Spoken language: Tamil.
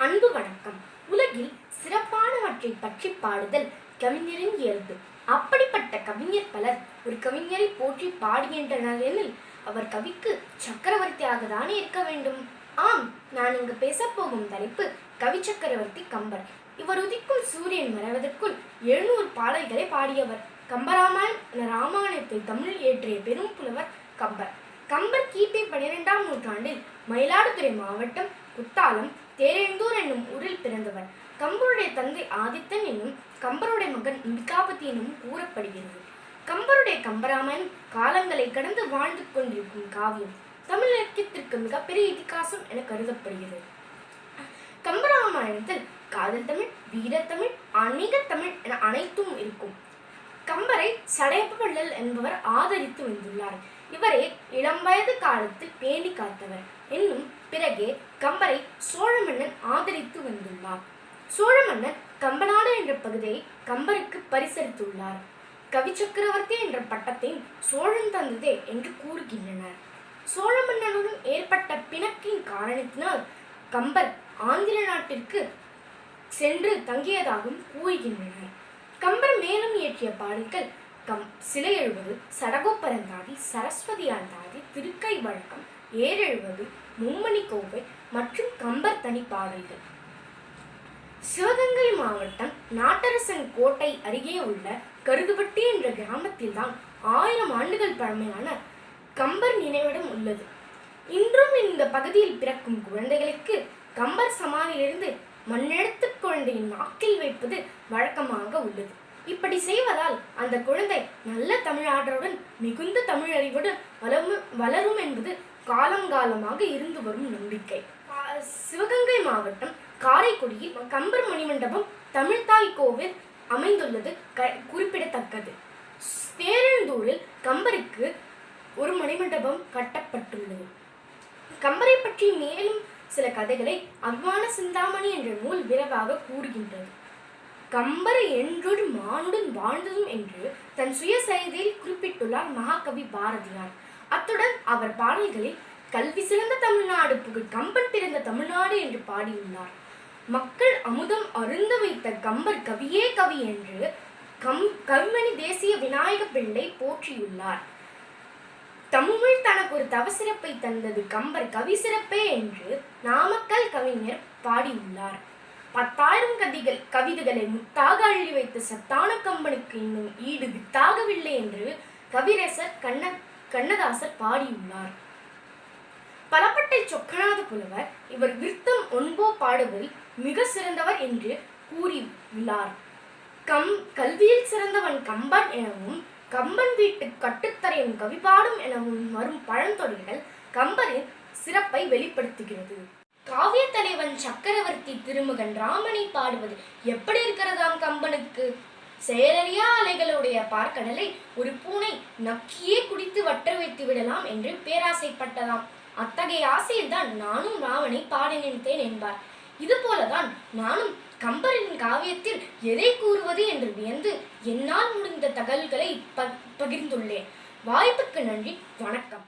அன்பு வணக்கம். உலகில் சிறப்பானவற்றை பற்றி பாடுதல் கவிஞரின் இயல்பு. அப்படிப்பட்ட கவிஞர் பலர் ஒரு கவிஞரை போற்றி பாடுகின்றனர் எனில் அவர் கவிக்கு சக்கரவர்த்தியாக தானே இருக்க வேண்டும். ஆம், நான் இங்கு பேசப்போகும் தலைப்பு கவி சக்கரவர்த்தி கம்பர். இவர் உதிக்கும் சூரியன் மறைவதற்குள் 700 பாடல்களை பாடியவர். ராமாயணத்தை தமிழில் ஏற்றிய பெரும் புலவர் கம்பர். கம்பர் கிபி 12ஆம் நூற்றாண்டில் மயிலாடுதுறை மாவட்டம் குத்தாலம் தேரெழுந்தூர் என்னும் ஊரில் பிறந்தவர். கம்பருடைய தந்தை ஆதித்தன் என்னும் கம்பருடைய மகன் மிகாபதி என்னும் கூறப்படுகிறது. கம்பருடைய கம்பராமாயணம் காலங்களை கடந்து வாழ்ந்து கொண்டிருக்கும் காவியம். தமிழ் இலக்கியத்திற்கு மிகப்பெரிய இதிகாசம் என கருதப்படுகிறது. கம்பராமாயணத்தில் காதல் தமிழ், வீரத்தமிழ், ஆன்மீக தமிழ் என அனைத்தும் இருக்கும். கம்பரை சடையப்ப வள்ளல் என்பவர் ஆதரித்து வந்துள்ளார். இவரே இளம் வயது காலத்தில் பேணி காத்தவர் என்னும் பிறகே கம்பரை சோழ மன்னன் ஆதரித்து வந்துள்ளார். சோழ மன்னன் கம்பநாடு என்ற பகுதியை கம்பருக்கு பரிசளித்துள்ளார். கவி சக்கரவர்த்தி என்ற பட்டத்தை சோழன் தந்ததே என்று கூறுகின்றனர். சோழ மன்னனுடன் ஏற்பட்ட பிணக்கின் காரணத்தினால் கம்பர் ஆந்திர நாட்டிற்கு சென்று தங்கியதாகவும் கூறுகின்றனர். கம்பர் மேலும் இயற்றிய பாடல்கள் சிலை எழுவது, சடகோப்பரந்தாதி, சரஸ்வதி ஆண்டாதி, திருக்கை வழக்கம், ஏறெழுவது, மும்மணி கோவை மற்றும் கம்பர் தனி பாடல்கள். சிவகங்கை மாவட்டம் நாட்டரசன் கோட்டை அருகே உள்ள கருதுவட்டி என்ற கிராமத்தில்தான் 1000 ஆண்டுகள் பழமையான கம்பர் நினைவிடம் உள்ளது. இன்றும் இந்த பகுதியில் பிறக்கும் குழந்தைகளுக்கு கம்பர் சமாதியிலிருந்து மண்ணெடுத்து குழந்தையின் நாக்கில் வைப்பது வழக்கமாக உள்ளது. இப்படி செய்வதால் அந்த குழந்தை நல்ல தமிழாற்றலுடன் மிகுந்த தமிழ் அறிவுடன் வளரும் என்பது காலங்காலமாக இருந்து வரும் நம்பிக்கை. சிவகங்கை மாவட்டம் காரைக்குடியில் கம்பர் மணிமண்டபம் தமிழ்தாய் கோவில் அமைந்துள்ளது குறிப்பிடத்தக்கது. தேரெழுந்தூரில் கம்பருக்கு ஒரு மணிமண்டபம் கட்டப்பட்டுள்ளது. கம்பரை பற்றி மேலும் சில கதைகளை அபிமான சிந்தாமணி என்ற நூல் விரைவாக கூறுகின்றது. கம்பர் என்றொரு மானுடன் வாழ்ந்ததும் என்று தன் சுயசரிதையில் குறிப்பிட்டுள்ளார் மகாகவி பாரதியார். அத்துடன் அவர் பாடல்களில் கல்வி சிறந்த தமிழ்நாடு புகழ் கம்பன் பிறந்த தமிழ்நாடு என்று பாடியுள்ளார். மக்கள் அமுதம் அருந்த வைத்த கம்பர் கவியே கவி என்று கவிமணி தேசிய விநாயக பிள்ளை போற்றியுள்ளார். தமிழ் தனக்கு ஒரு தவசிறப்பை தந்தது கம்பர் கவி சிறப்பே என்று நாமக்கல் கவிஞர் பாடியுள்ளார். 10,000 கவிதைகளை முத்தாக அள்ளி வைத்த சத்தான கம்பனுக்கு இன்னும் ஈடு வித்தாகவில்லை என்று கவிரசர் கண்ணதாசர் பாடியுள்ளார். பலப்பட்டை சொக்கநாத புலவர் இவர் விருத்தம் ஒன்போ பாடுவதில் மிக சிறந்தவர் என்று கூறியுள்ளார். கல்வியில் சிறந்தவன் கம்பன் எனவும் கம்பன் வீட்டு கட்டுத்தரையும் கவிபாடும் எனவும் வரும் பழந்தொடர்கள் கம்பரின் சிறப்பை வெளிப்படுத்துகிறது. காவிய தலைவன் சக்கரவர்த்தி திருமகன் ராமனை பாடுவது எப்படி இருக்கிறதாம் கம்பனுக்கு? செயலறியா அலைகளுடைய பார்க்கடலை ஒரு பூனை நக்கியே குடித்து வற்ற வைத்து விடலாம் என்று பேராசைப்பட்டதாம். அத்தகைய ஆசையில் தான் நானும் ராமனை பாட நினைத்தேன் என்பார். இது போலதான் நானும் கம்பரின் காவியத்தில் எதை கூறுவது என்று வியந்து என்னால் முடிந்த தகவல்களை பகிர்ந்துள்ளேன். வாய்ப்புக்கு நன்றி. வணக்கம்.